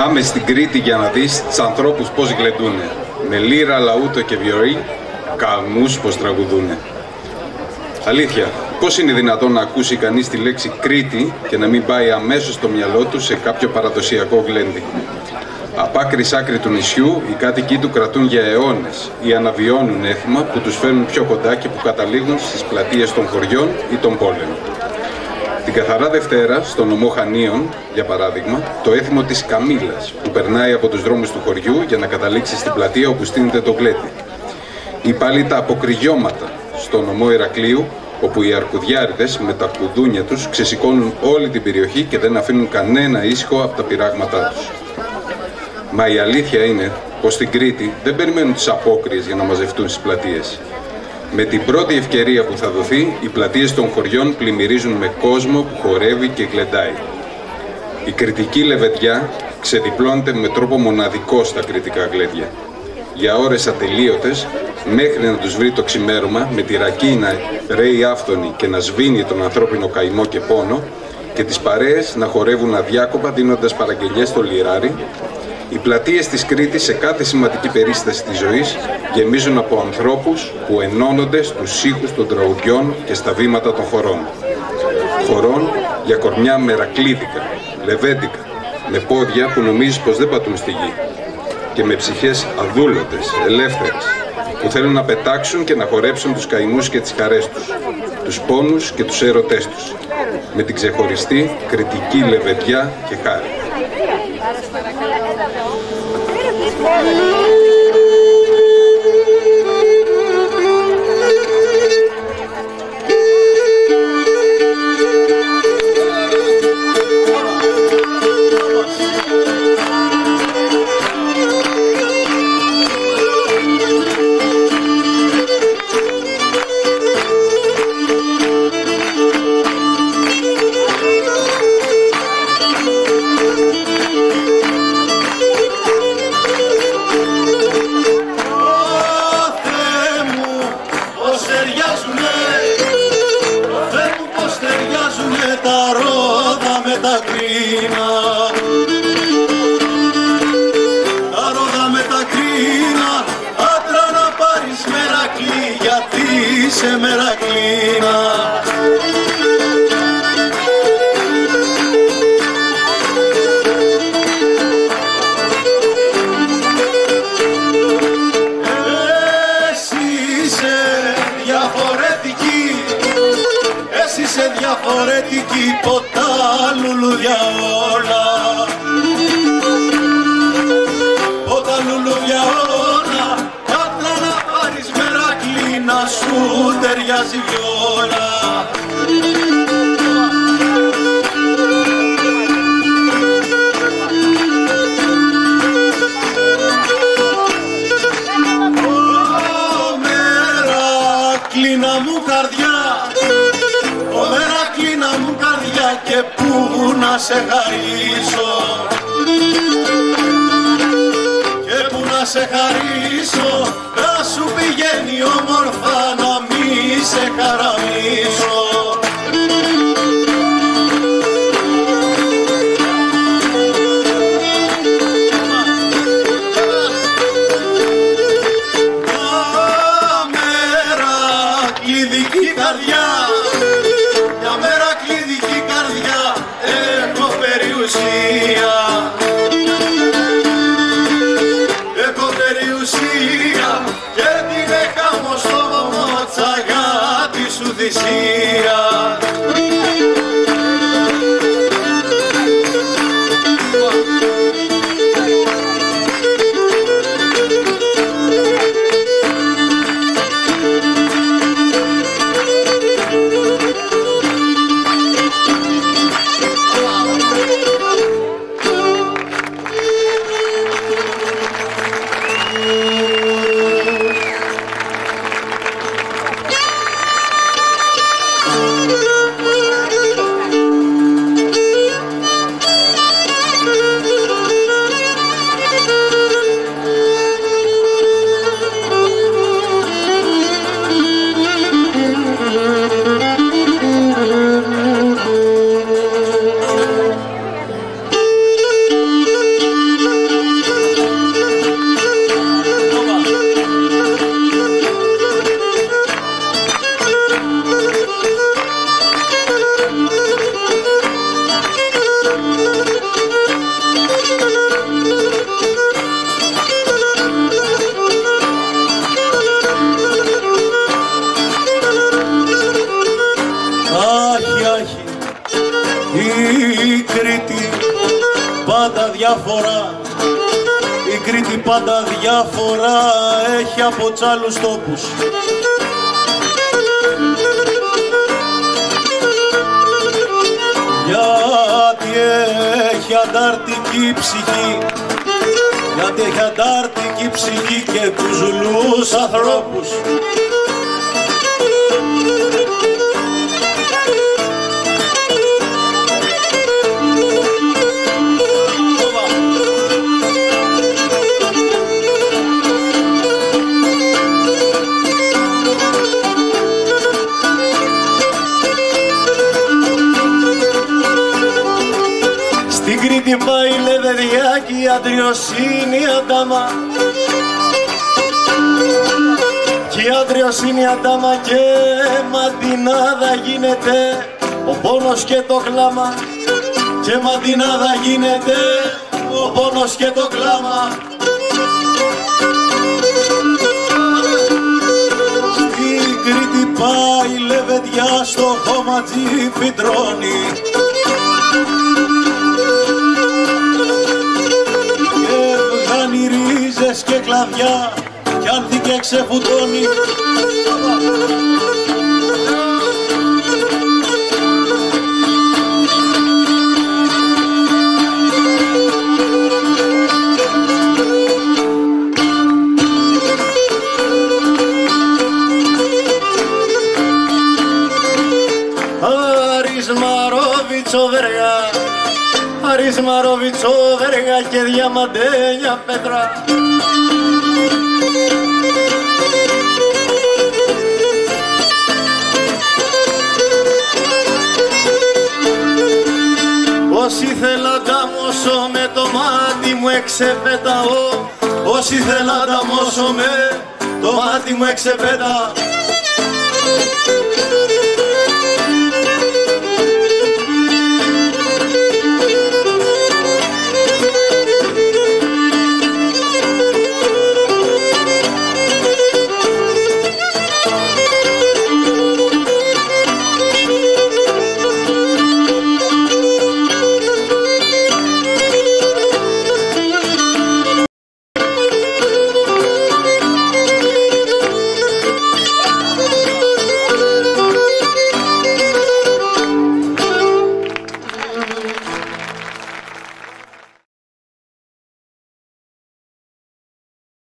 Άμε στην Κρήτη για να δεις τους ανθρώπους πώς γλεντούνε. Με λύρα, λαούτο και βιολί, καμούς πως τραγουδούνε. Αλήθεια, πώς είναι δυνατόν να ακούσει κανείς τη λέξη Κρήτη και να μην πάει αμέσως στο μυαλό του σε κάποιο παραδοσιακό γλέντι. Απ' άκρη σ' άκρη του νησιού, οι κάτοικοι του κρατούν για αιώνες ή αναβιώνουν έθιμα που τους φέρνουν πιο κοντά και που καταλήγουν στις πλατείες των χωριών ή των πόλεων. Την καθαρά Δευτέρα, στο νομό Χανίων, για παράδειγμα, το έθιμο της Καμήλας, που περνάει από τους δρόμους του χωριού για να καταλήξει στην πλατεία όπου στείνεται το γλέντι. Ή πάλι τα αποκρυγιώματα, στο νομό Ηρακλείου, όπου οι αρκουδιάριδες με τα κουδούνια τους ξεσηκώνουν όλη την περιοχή και δεν αφήνουν κανένα ήσυχο από τα πειράγματά τους. Μα η αλήθεια είναι πως στην Κρήτη δεν περιμένουν τις απόκριες για να μαζευτούν στις πλατείες. Με την πρώτη ευκαιρία που θα δοθεί, οι πλατείες των χωριών πλημμυρίζουν με κόσμο που χορεύει και γλεντάει. Η κρητική λεβεδιά ξεδιπλώνεται με τρόπο μοναδικό στα κρητικά γλέντια. Για ώρες ατελείωτες, μέχρι να τους βρει το ξημέρωμα, με τη ρακή να ρέει άφθονη και να σβήνει τον ανθρώπινο καημό και πόνο, και τις παρέες να χορεύουν αδιάκοπα δίνοντας παραγγελιές στο λιράρι, οι πλατείες της Κρήτης σε κάθε σημαντική περίσταση της ζωής γεμίζουν από ανθρώπους που ενώνονται στους ήχους των τραγουδιών και στα βήματα των χωρών. Χωρών για κορμιά μερακλίδικα, λεβέντικα, με πόδια που νομίζεις πως δεν πατούν στη γη και με ψυχές αδούλωτες, ελεύθερες, που θέλουν να πετάξουν και να χορέψουν τους καημούς και τις χαρές τους, τους πόνους και τους έρωτές τους, με την ξεχωριστή κρητική λεβεδιά και χάρη. Διαφορετική ποτά λουλούδια όλα, ποτά λουλούδια όλα, άντρα να πάρεις μερακλή να σου ταιριάζει βιόλα. Μερακλίνα μου καρδιά, και πού να σε χαρίσω, και πού να σε χαρίσω, να σου πηγαίνει όμορφα να μη σε χαραμίσω. Έχω περιουσία και την έχαμω στο βωμό της αγάπης σου θυσία. έχει η Κρήτη πάντα διαφορά. Η Κρήτη πάντα διαφορά έχει από τ' άλλους τόπους. Γιατί έχει αντάρτικη ψυχή, γιατί έχει αντάρτικη ψυχή και τους ζουλούς ανθρώπους. Στην Κρήτη πάει Λεβεδιάκη, η Αντριοσύνη Αντάμα, κι η Αντριοσύνη Αντάμα και μαντινάδα γίνεται ο πόνος και το κλάμα, και μαντινάδα γίνεται ο πόνος και το κλάμα. Στην Κρήτη πάει Λεβεδιά, στο χωματζή φυτρώνει, ρίζες και κλαδιά κι άνθη και ξεφουτώνει. Αρισμαρόβιτσο βεργά, Αρισμαρόβιτσο βεργά και διαμαντένια πέτρα. Όσοι θέλαν τα μώσω με το μάτι μου εξεπέταω, όσοι θέλαν τα μώσω με το μάτι μου εξεπέτα.